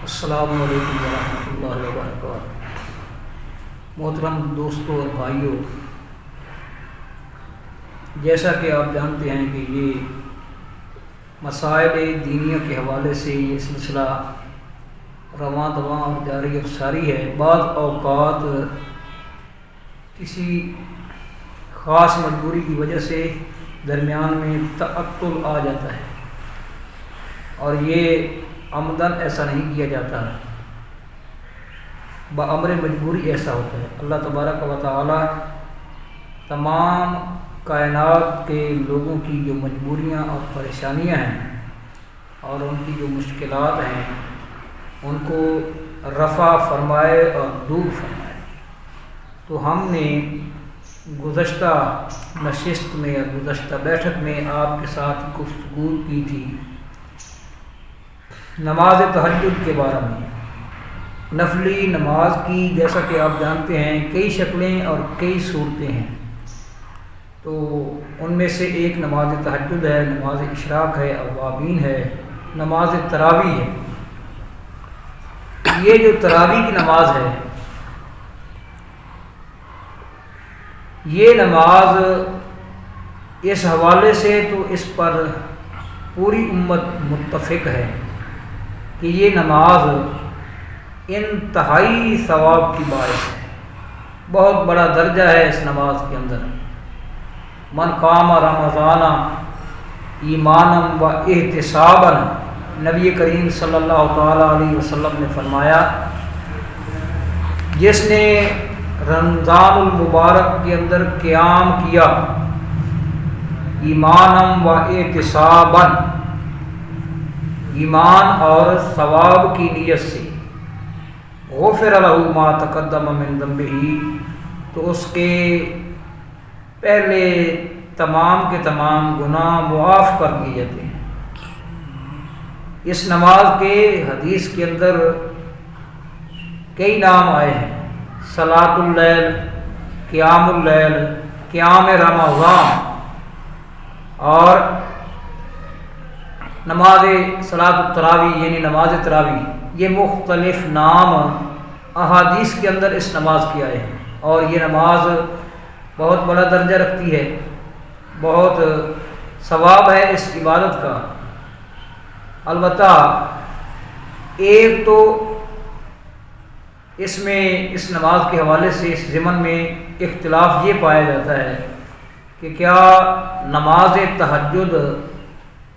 السلام علیکم ورحمۃ اللہ وبرکاتہ۔ محترم دوستوں اور بھائیوں، جیسا کہ آپ جانتے ہیں کہ یہ مسائل دینیہ کے حوالے سے یہ سلسلہ رواں دواں اور جاری اور ساری ہے۔ بعض اوقات کسی خاص مجبوری کی وجہ سے درمیان میں تعطل آ جاتا ہے، اور یہ عمدن ایسا نہیں کیا جاتا، بامر مجبوری ایسا ہوتا ہے۔ اللہ تبارک و تعالی تمام کائنات کے لوگوں کی جو مجبوریاں اور پریشانیاں ہیں اور ان کی جو مشکلات ہیں ان کو رفع فرمائے اور دور فرمائے۔ تو ہم نے گزشتہ نشست میں یا گزشتہ بیٹھک میں آپ کے ساتھ گفتگو کی تھی نماز تہجد کے بارے میں۔ نفلی نماز کی جیسا کہ آپ جانتے ہیں کئی شکلیں اور کئی صورتیں ہیں، تو ان میں سے ایک نماز تہجد ہے، نماز اشراق ہے، اوابین ہے، نماز تراویح ہے۔ یہ جو تراویح کی نماز ہے، یہ نماز اس حوالے سے تو اس پر پوری امت متفق ہے کہ یہ نماز انتہائی ثواب کی باعث ہے، بہت بڑا درجہ ہے اس نماز کے اندر۔ من قام رمضان ایمانا و احتسابا، نبی کریم صلی اللہ تعالیٰ علیہ وسلم نے فرمایا، جس نے رمضان المبارک کے اندر قیام کیا ایمانا و احتسابا، ایمان اور ثواب کی نیت سے، غفر لہ ما تقدم من ذنبہ، تو اس کے پہلے تمام کے تمام گناہ معاف کر دیے جاتے ہیں۔ اس نماز کے حدیث کے اندر کئی نام آئے ہیں، صلاۃ اللیل، قیام اللیل، قیام رمضان، اور نماز صلاۃ التراویح یعنی نماز تراویح۔ یہ مختلف نام احادیث کے اندر اس نماز کے آئے ہیں، اور یہ نماز بہت بڑا درجہ رکھتی ہے، بہت ثواب ہے اس عبادت کا۔ البتہ ایک تو اس میں اس نماز کے حوالے سے اس ضمن میں اختلاف یہ پایا جاتا ہے کہ کیا نماز تہجد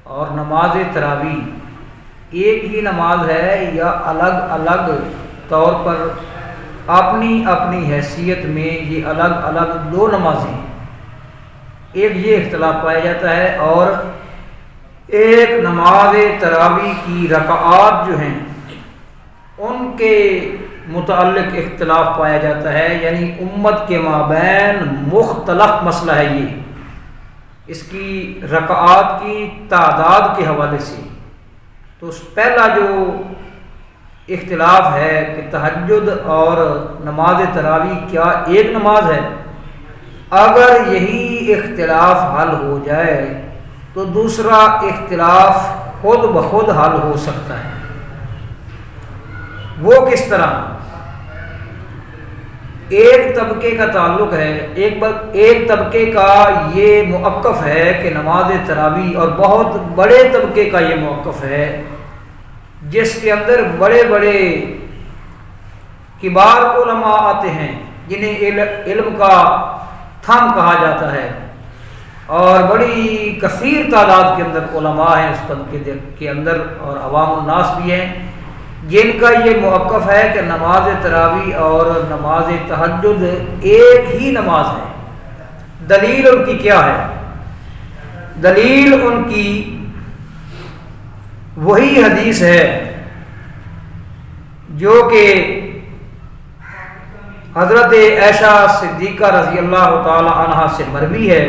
اور نماز تراویح ایک ہی نماز ہے یا الگ الگ طور پر اپنی اپنی حیثیت میں یہ الگ الگ دو نمازیں ہیں۔ ایک یہ اختلاف پایا جاتا ہے، اور ایک نماز تراویح کی رکعات جو ہیں ان کے متعلق اختلاف پایا جاتا ہے، یعنی امت کے مابین مختلف مسئلہ ہے یہ اس کی رکعات کی تعداد کے حوالے سے۔ تو پہلا جو اختلاف ہے کہ تہجد اور نماز تراویح کیا ایک نماز ہے، اگر یہی اختلاف حل ہو جائے تو دوسرا اختلاف خود بخود حل ہو سکتا ہے۔ وہ کس طرح؟ ایک طبقے کا تعلق ہے، ایک طبقے کا یہ موقف ہے کہ نماز تراویح، اور بہت بڑے طبقے کا یہ موقف ہے جس کے اندر بڑے بڑے کبار علماء آتے ہیں جنہیں علم کا تھم کہا جاتا ہے، اور بڑی کثیر تعداد کے اندر علماء ہیں اس طبقے کے اندر، اور عوام الناس بھی ہیں جن کا یہ موقف ہے کہ نماز تراویح اور نماز تہجد ایک ہی نماز ہے۔ دلیل ان کی کیا ہے؟ دلیل ان کی وہی حدیث ہے جو کہ حضرت عائشہ صدیقہ رضی اللہ تعالی عنہا سے مروی ہے۔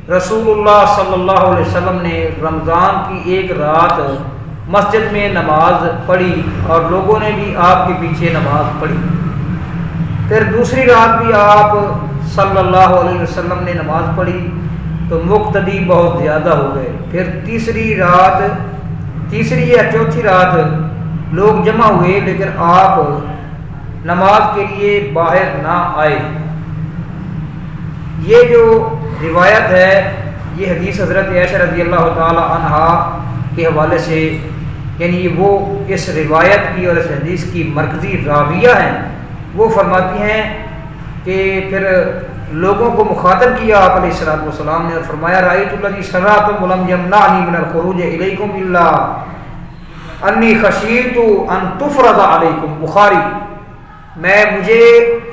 رسول اللہ صلی اللہ علیہ وسلم نے رمضان کی ایک رات مسجد میں نماز پڑھی، اور لوگوں نے بھی آپ کے پیچھے نماز پڑھی۔ پھر دوسری رات بھی آپ صلی اللہ علیہ وسلم نے نماز پڑھی تو مقتدی بہت زیادہ ہو گئے۔ پھر تیسری یا چوتھی رات لوگ جمع ہوئے لیکن آپ نماز کے لیے باہر نہ آئے۔ یہ جو روایت ہے یہ حدیث حضرت عائشہ رضی اللہ تعالی عنہا کے حوالے سے، یعنی وہ اس روایت کی اور اس حدیث کی مرکزی راویہ ہیں۔ وہ فرماتی ہیں کہ پھر لوگوں کو مخاطب کیا آپ علیہ الصلوۃ والسلام نے اور فرمایا رأیت الذی صلاۃ ولم یمنعنی من الخروج الیکم الا انی خشیت ان تفرض علیکم، بخاری۔ مجھے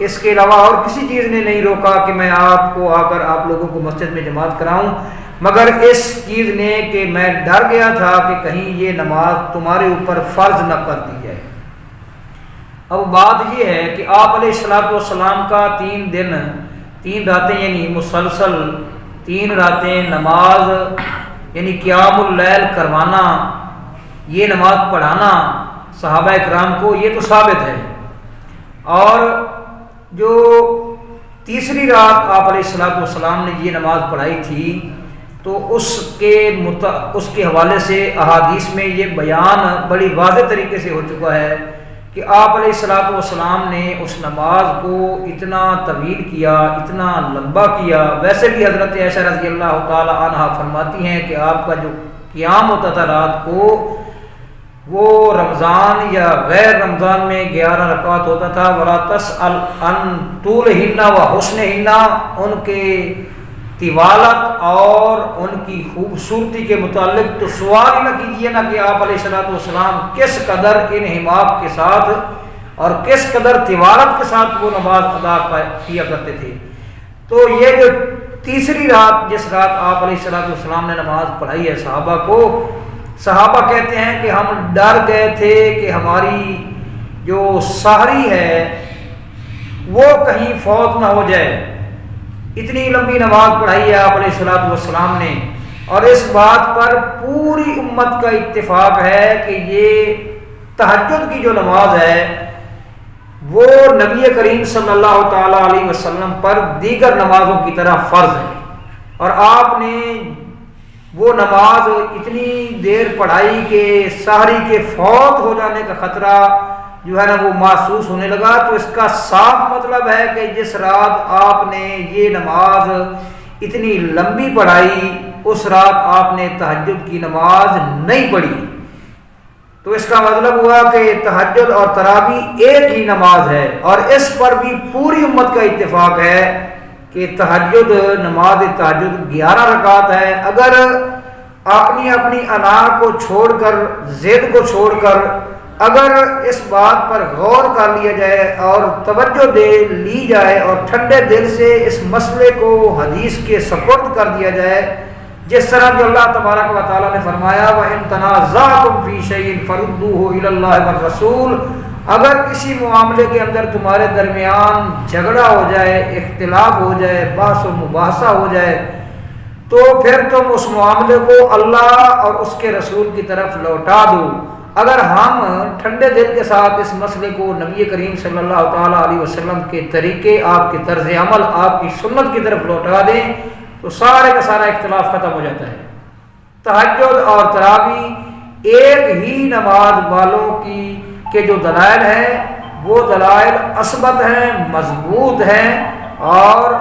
اس کے علاوہ اور کسی چیز نے نہیں روکا کہ میں آپ کو آ کر آپ لوگوں کو مسجد میں جماعت کراؤں، مگر اس چیز نے کہ میں ڈر گیا تھا کہ کہیں یہ نماز تمہارے اوپر فرض نہ کر دی جائے۔ اب بات یہ ہے کہ آپ علیہ الصلوۃ والسلام کا 3 دن 3 راتیں یعنی مسلسل 3 راتیں نماز یعنی قیام اللیل کروانا، یہ نماز پڑھانا صحابہ اکرام کو، یہ تو ثابت ہے۔ اور جو تیسری رات آپ علیہ الصلوۃ والسلام نے یہ نماز پڑھائی تھی تو اس کے حوالے سے احادیث میں یہ بیان بڑی واضح طریقے سے ہو چکا ہے کہ آپ علیہ الصلوۃ والسلام نے اس نماز کو اتنا طویل کیا، اتنا لمبا کیا۔ ویسے بھی حضرت عائشہ رضی اللہ تعالی عنہا فرماتی ہیں کہ آپ کا جو قیام ہوتا تھا رات کو، وہ رمضان یا غیر رمضان میں 11 رکعت ہوتا تھا۔ وَلَا تَسْأَلْ عَنْ طُولِهِنَّ وَحُسْنِهِنَّ، ان کے طوالت اور ان کی خوبصورتی کے متعلق تو سوال ہی نہ کیجیے نا کہ آپ علیہ الصلوۃ والسلام کس قدر انہماک کے ساتھ اور کس قدر طوالت کے ساتھ وہ نماز ادا کیا کرتے تھے۔ تو یہ جو تیسری رات جس رات آپ علیہ الصلوۃ والسلام نے نماز پڑھائی ہے صحابہ کو، صحابہ کہتے ہیں کہ ہم ڈر گئے تھے کہ ہماری جو سحری ہے وہ کہیں فوت نہ ہو جائے۔ اتنی لمبی نماز پڑھائی ہے آپ علیہ الصلوۃ والسلام نے، اور اس بات پر پوری امت کا اتفاق ہے کہ یہ تہجد کی جو نماز ہے وہ نبی کریم صلی اللہ تعالی علیہ وسلم پر دیگر نمازوں کی طرح فرض ہے، اور آپ نے وہ نماز اتنی دیر پڑھائی کہ سحری کے فوت ہو جانے کا خطرہ جو ہے نا وہ محسوس ہونے لگا۔ تو اس کا صاف مطلب ہے کہ جس رات آپ نے یہ نماز اتنی لمبی پڑھائی اس رات آپ نے تہجد کی نماز نہیں پڑھی۔ تو اس کا مطلب ہوا کہ تہجد اور تراویح ایک ہی نماز ہے، اور اس پر بھی پوری امت کا اتفاق ہے کہ تہجد نماز تہجد 11 رکعت ہے۔ اگر اپنی اپنی انا کو چھوڑ کر، ضد کو چھوڑ کر اگر اس بات پر غور کر لیا جائے اور توجہ دے لی جائے اور ٹھنڈے دل سے اس مسئلے کو حدیث کے سپرد کر دیا جائے، جس طرح کہ اللہ تبارک و تعالیٰ نے فرمایا وَإِن تَنَازَعْتُمْ فِي شَيْءٍ فَرُدُّوهُ إِلَى اللَّهِ وَالرَّسُولِ، اگر کسی معاملے کے اندر تمہارے درمیان جھگڑا ہو جائے، اختلاف ہو جائے، بحث و مباحثہ ہو جائے، تو پھر تم اس معاملے کو اللہ اور اس کے رسول کی طرف لوٹا دو۔ اگر ہم ٹھنڈے دل کے ساتھ اس مسئلے کو نبی کریم صلی اللہ تعالیٰ علیہ وسلم کے طریقے، آپ کے طرز عمل، آپ کی سنت کی طرف لوٹا دیں تو سارے کا سارا اختلاف ختم ہو جاتا ہے۔ تہجد اور تراویح ایک ہی نماز والوں کی کے جو دلائل ہیں وہ دلائل اثبت ہیں، مضبوط ہیں، اور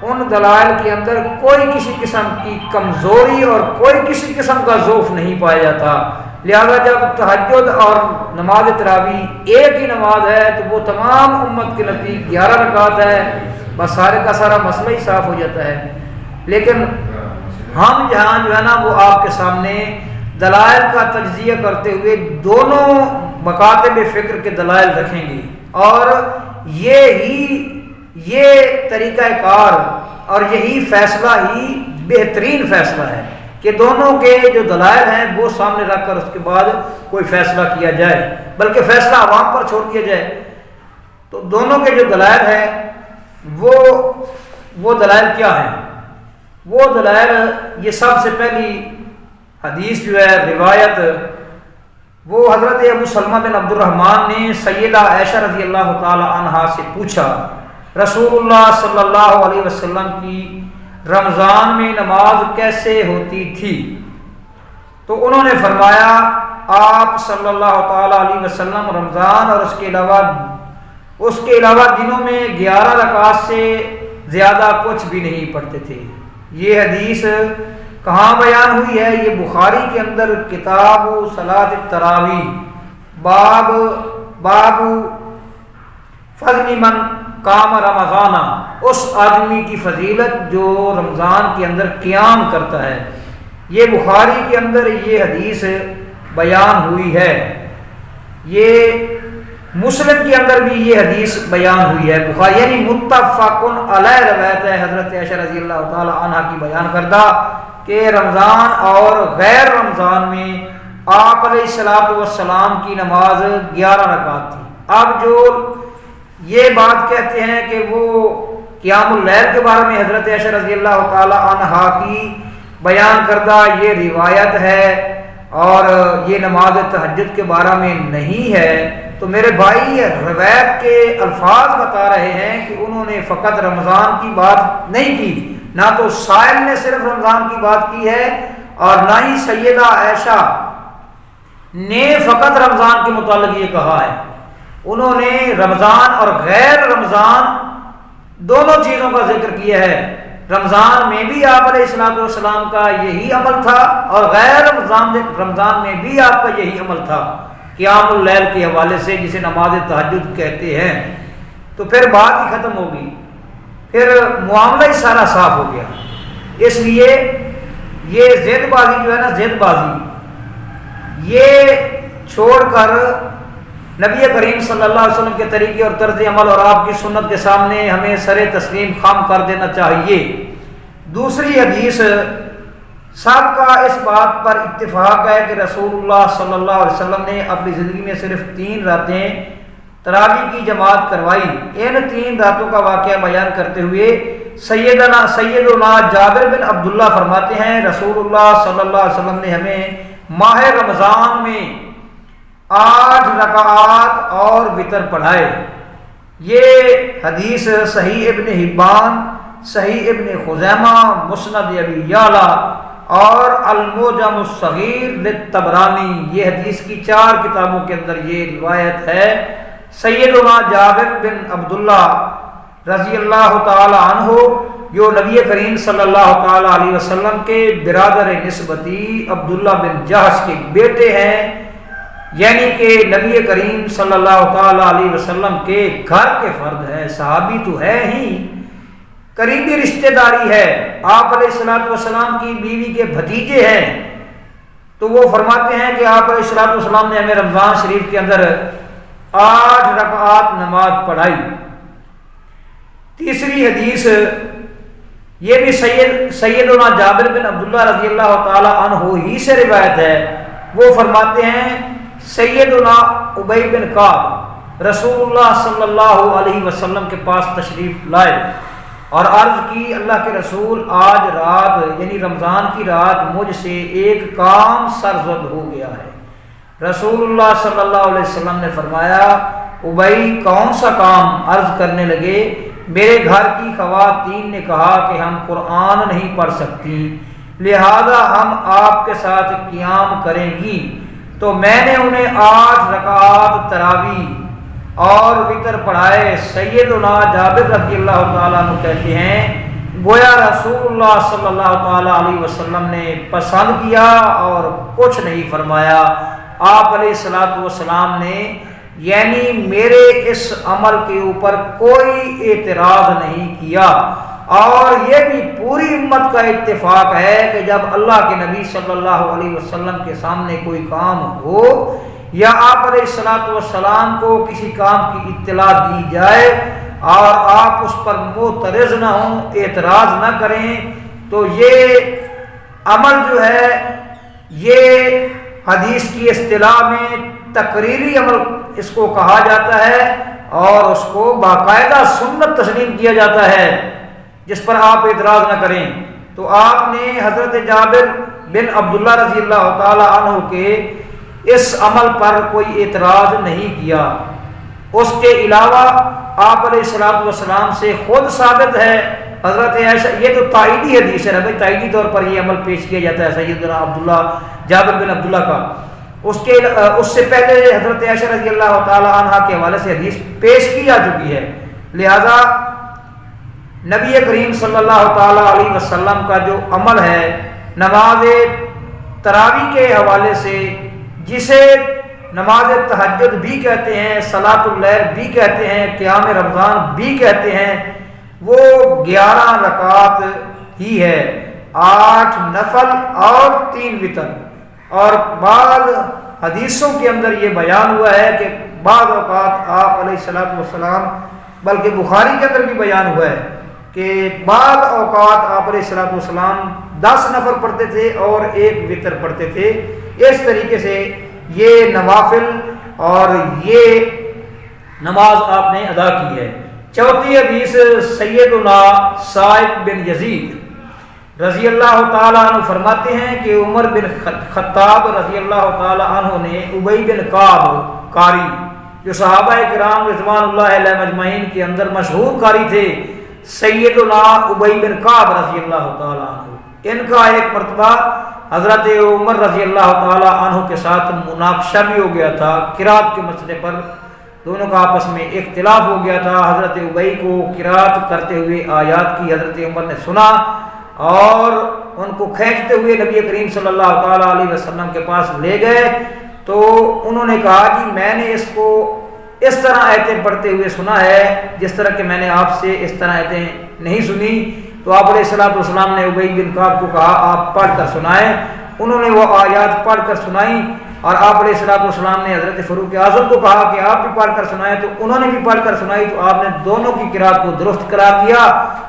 ان دلائل کے اندر کوئی کسی قسم کی کمزوری اور کوئی کسی قسم کا ضعف نہیں پایا جاتا۔ لہذا جب تہجد اور نماز تراویح ایک ہی نماز ہے تو وہ تمام امت کے نزدیک 11 رکعت ہے، بس سارے کا سارا مسئلہ ہی صاف ہو جاتا ہے۔ لیکن ہم جہاں جو ہے نا وہ آپ کے سامنے دلائل کا تجزیہ کرتے ہوئے دونوں مکاتب فکر کے دلائل رکھیں گے، اور یہ طریقہ کار اور یہی فیصلہ ہی بہترین فیصلہ ہے کہ دونوں کے جو دلائل ہیں وہ سامنے رکھ کر اس کے بعد کوئی فیصلہ کیا جائے، بلکہ فیصلہ عوام پر چھوڑ دیا جائے۔ تو دونوں کے جو دلائل ہیں وہ دلائل کیا ہیں؟ وہ دلائل، یہ سب سے پہلی حدیث جو ہے روایت، وہ حضرت ابو سلمہ بن عبد الرحمن نے سیدہ عائشہ رضی اللہ تعالی عنہا سے پوچھا رسول اللہ صلی اللہ علیہ وسلم کی رمضان میں نماز کیسے ہوتی تھی؟ تو انہوں نے فرمایا آپ صلی اللہ تعالیٰ علیہ وسلم رمضان اور اس کے علاوہ دنوں میں 11 رکعات سے زیادہ کچھ بھی نہیں پڑھتے تھے۔ یہ حدیث کہاں بیان ہوئی ہے؟ یہ بخاری کے اندر کتاب صلاۃ التراویح، باب فضل من قام رمضان، اس آدمی کی فضیلت جو رمضان کے اندر قیام کرتا ہے۔ یہ بخاری کے اندر یہ حدیث بیان ہوئی ہے۔ یہ مسلم کے اندر بھی یہ حدیث بیان ہوئی ہے، بخاری یعنی متفق علیہ روایت ہے حضرت عائشہ رضی اللہ تعالی عنہ کی بیان کردہ کہ رمضان اور غیر رمضان میں آپ علیہ الصلوۃ والسلام کی نماز 11 رکعات تھی۔ اب جو یہ بات کہتے ہیں کہ وہ قیام اللیل کے بارے میں حضرت عائشہ رضی اللہ تعالی عنہ کی بیان کردہ یہ روایت ہے اور یہ نماز تہجد کے بارے میں نہیں ہے، تو میرے بھائی روایت کے الفاظ بتا رہے ہیں کہ انہوں نے فقط رمضان کی بات نہیں کی، نہ تو سائل نے صرف رمضان کی بات کی ہے اور نہ ہی سیدہ عائشہ نے فقط رمضان کے متعلق یہ کہا ہے۔ انہوں نے رمضان اور غیر رمضان دونوں چیزوں کا ذکر کیا ہے۔ رمضان میں بھی آپ علیہ الصلوۃ والسلام کا یہی عمل تھا اور غیر رمضان میں بھی آپ کا یہی عمل تھا قیام اللیل کے حوالے سے، جسے نماز تہجد کہتے ہیں۔ تو پھر بات ہی ختم ہوگی، پھر معاملہ ہی سارا صاف ہو گیا۔ اس لیے یہ ضد بازی جو ہے نا، ضد بازی یہ چھوڑ کر نبی کریم صلی اللہ علیہ وسلم کے طریقے اور طرز عمل اور آپ کی سنت کے سامنے ہمیں سر تسلیم خم کر دینا چاہیے۔ دوسری حدیث، سب کا اس بات پر اتفاق ہے کہ رسول اللہ صلی اللہ علیہ وسلم نے اپنی زندگی میں صرف 3 راتیں تراویح کی جماعت کروائی۔ ان 3 راتوں کا واقعہ بیان کرتے ہوئے سیدنا جابر بن عبداللہ فرماتے ہیں رسول اللہ صلی اللہ علیہ وسلم نے ہمیں ماہ رمضان میں 8 رکعات اور وتر پڑھائے۔ یہ حدیث صحیح ابن حبان، صحیح ابن خزیمہ، مسند ابی یعلا اور المعجم الصغیر للطبرانی، یہ حدیث کی 4 کتابوں کے اندر یہ روایت ہے۔ سیدنا جابر بن عبداللہ رضی اللہ تعالی عنہ جو نبی کریم صلی اللہ تعالی علیہ وسلم کے برادر نسبتی عبداللہ بن جہش کے بیٹے ہیں، یعنی کہ نبی کریم صلی اللہ تعالی علیہ وسلم کے گھر کے فرد ہے، صحابی تو ہے ہی، قریبی رشتہ داری ہے، آپ علیہ الصلوۃ والسلام کی بیوی کے بھتیجے ہیں۔ تو وہ فرماتے ہیں کہ آپ علیہ الصلوۃ والسلام نے ہمیں رمضان شریف کے اندر 8 رکعات نماز پڑھائی۔ تیسری حدیث یہ بھی سیدنا جابر بن عبداللہ رضی اللہ تعالی عنہ ہی سے روایت ہے۔ وہ فرماتے ہیں سیدنا ابی بن کعب رسول اللہ صلی اللہ علیہ وسلم کے پاس تشریف لائے اور عرض کی اللہ کے رسول، آج رات یعنی رمضان کی رات مجھ سے ایک کام سرزد ہو گیا ہے۔ رسول اللہ صلی اللہ علیہ وسلم نے فرمایا ابی کون سا کام؟ عرض کرنے لگے میرے گھر کی خواتین نے کہا کہ ہم قرآن نہیں پڑھ سکتی، لہذا ہم آپ کے ساتھ قیام کریں گی۔ تو میں نے انہیں 8 رکعات تراویح اور وتر پڑھائے۔ سیدنا جابر رضی اللہ تعالیٰ عنہ کہتے ہیں گویا رسول اللہ صلی اللہ تعالیٰ علیہ وسلم نے پسند کیا اور کچھ نہیں فرمایا۔ آپ علیہ الصلوۃ والسلام نے یعنی میرے اس عمل کے اوپر کوئی اعتراض نہیں کیا، اور یہ بھی پوری امت کا اتفاق ہے کہ جب اللہ کے نبی صلی اللہ علیہ وسلم کے سامنے کوئی کام ہو یا آپ علیہ الصلوۃ والسلام کو کسی کام کی اطلاع دی جائے اور آپ اس پر معترض نہ ہوں، اعتراض نہ کریں، تو یہ عمل جو ہے یہ حدیث کی اصطلاح میں تقریری عمل اس کو کہا جاتا ہے اور اس کو باقاعدہ سنت تسلیم کیا جاتا ہے جس پر آپ اعتراض نہ کریں۔ تو آپ نے حضرت جابر بن عبداللہ رضی اللہ تعالی عنہ کے اس عمل پر کوئی اعتراض نہیں کیا۔ اس کے علاوہ آپ علیہ الصلوۃ والسلام سے خود ثابت ہے حضرت عائشہ، یہ تو تائیدی حدیث ہے، بھائی تائیدی طور پر یہ عمل پیش کیا جاتا ہے سیدنا جابر بن عبداللہ کا۔ اس سے پہلے حضرت عائشہ رضی اللہ تعالی عنہ کے حوالے سے حدیث پیش کی جا چکی ہے، لہذا نبی کریم صلی اللہ تعالی علیہ وسلم کا جو عمل ہے نماز تراویح کے حوالے سے، جسے نماز تہجد بھی کہتے ہیں، صلاۃ اللیل بھی کہتے ہیں، قیام رمضان بھی کہتے ہیں، وہ 11 رکعات ہی ہے، 8 نفل اور 3 وتر۔ اور بعض حدیثوں کے اندر یہ بیان ہوا ہے کہ بعض اوقات آپ علیہ الصلوۃ والسلام، بلکہ بخاری کے اندر بھی بیان ہوا ہے کہ بعض اوقات آپ علیہ الصلوۃ والسلام 10 نفل پڑھتے تھے اور 1 وتر پڑھتے تھے۔ اس طریقے سے یہ نوافل اور یہ نماز آپ نے ادا کی ہے۔ چوتھی حدیث سیدنا سعید بن یزید رضی اللہ تعالیٰ عنہ فرماتے ہیں کہ عمر بن خطاب رضی اللہ تعالیٰ عنہ نے ابی بن کعب قاری، جو صحابہ کرام رضوان اللہ علیہ مجمعین کے اندر مشہور قاری تھے، سیدنا ابی بن کعب رضی اللہ تعالیٰ عنہ، ان کا ایک مرتبہ حضرت عمر رضی اللہ تعالیٰ عنہ کے ساتھ مناقشہ بھی ہو گیا تھا قرات کے مسئلے پر، دونوں کا آپس میں اختلاف ہو گیا تھا۔ حضرت ابی کو قرات کرتے ہوئے آیات کی حضرت عمر نے سنا اور ان کو کھینچتے ہوئے نبی کریم صلی اللہ تعالیٰ علیہ وسلم کے پاس لے گئے، تو انہوں نے کہا کہ میں نے اس کو اس طرح آیتیں پڑھتے ہوئے سنا ہے جس طرح کہ میں نے آپ سے اس طرح آیتیں نہیں سنی۔ تو آپ علیہ الصلوۃ والسلام نے ابی بن کعب کو کہا آپ پڑھ کر سنائیں، انہوں نے وہ آیات پڑھ کر سنائیں، اور آپ علیہ الصلوۃ والسلام نے حضرت فاروق اعظم کو کہا کہ آپ بھی پڑھ کر سنائیں، تو انہوں نے بھی پڑھ کر سنائی، تو آپ نے دونوں کی قرات کو درست قرار دیا،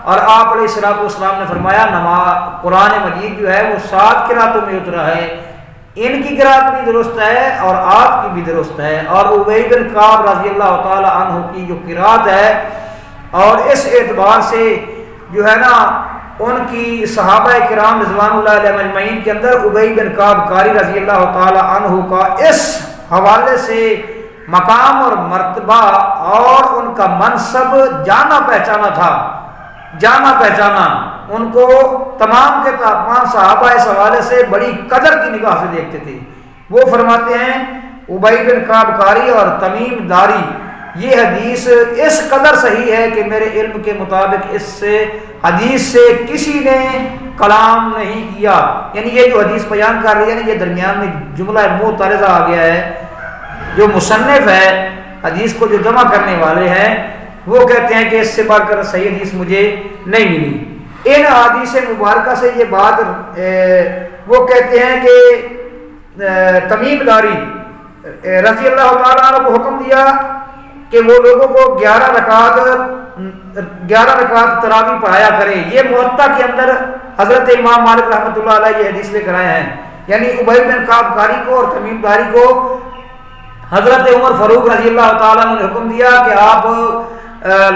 اور آپ علیہ الصلوۃ والسلام نے فرمایا قرآن مجید جو ہے وہ 7 قراتوں میں اترا ہے، ان کی قرات بھی درست ہے اور آپ کی بھی درست ہے، اور ابی بن کعب رضی اللہ تعالی عنہ کی جو قرات ہے، اور اس اعتبار سے جو ہے نا ان کی صحابہ کرام رضوان اللہ علیہ مجمعین کے اندر ابی بن کعب قاری رضی اللہ تعالی عنہ کا اس حوالے سے مقام اور مرتبہ اور ان کا منصب جانا پہچانا تھا، جانا پہچانا، ان کو تمام کے تمام صحابہ اس حوالے سے بڑی قدر کی نگاہ سے دیکھتے تھے۔ وہ فرماتے ہیں ابی بن کعب قاری اور تمیم داری، یہ حدیث اس قدر صحیح ہے کہ میرے علم کے مطابق اس سے حدیث سے کسی نے کلام نہیں کیا، یعنی یہ جو حدیث بیان کر رہی ہے نا، یہ درمیان میں جملہ معترضہ آ گیا ہے، جو مصنف ہے حدیث کو جو جمع کرنے والے ہیں وہ کہتے ہیں کہ اس سے بڑھ کر صحیح حدیث مجھے نہیں ملی۔ ان حدیث مبارکہ سے یہ بات وہ کہتے ہیں کہ تمیم داری رضی اللہ تعالیٰ عنہ کو حکم دیا کہ وہ لوگوں کو 11 رکعت تراویح پڑھایا کرے۔ یہ موطا کے اندر حضرت امام مالک رحمۃ اللہ علیہ یہ حدیث لے کر آئے ہیں، یعنی ابی بن کعب قاری کو اور تمیم داری کو حضرت عمر فاروق رضی اللہ تعالیٰ نے حکم دیا کہ آپ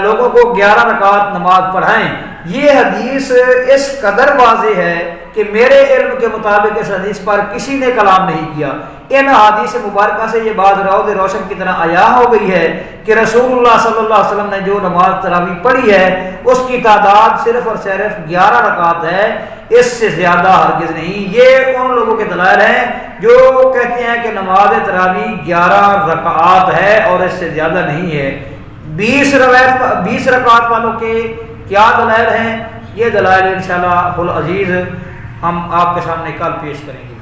لوگوں کو 11 رکعت نماز پڑھائیں۔ یہ حدیث اس قدر واضح ہے کہ میرے علم کے مطابق اس حدیث پر کسی نے کلام نہیں کیا۔ ان حدیث مبارکہ سے یہ بات روز روشن کی طرح عیاں ہو گئی ہے کہ رسول اللہ صلی اللہ علیہ وسلم نے جو نماز تراویح پڑھی ہے اس کی تعداد صرف اور صرف 11 رکعت ہے، اس سے زیادہ ہرگز نہیں۔ یہ ان لوگوں کے دلائل ہیں جو کہتے ہیں کہ نماز تراویح 11 رکعات ہے اور اس سے زیادہ نہیں ہے۔ 20 رکعت والوں کے کیا دلائل ہیں؟ یہ دلائل انشاءاللہ العزیز ہم آپ کے سامنے کل پیش کریں گے۔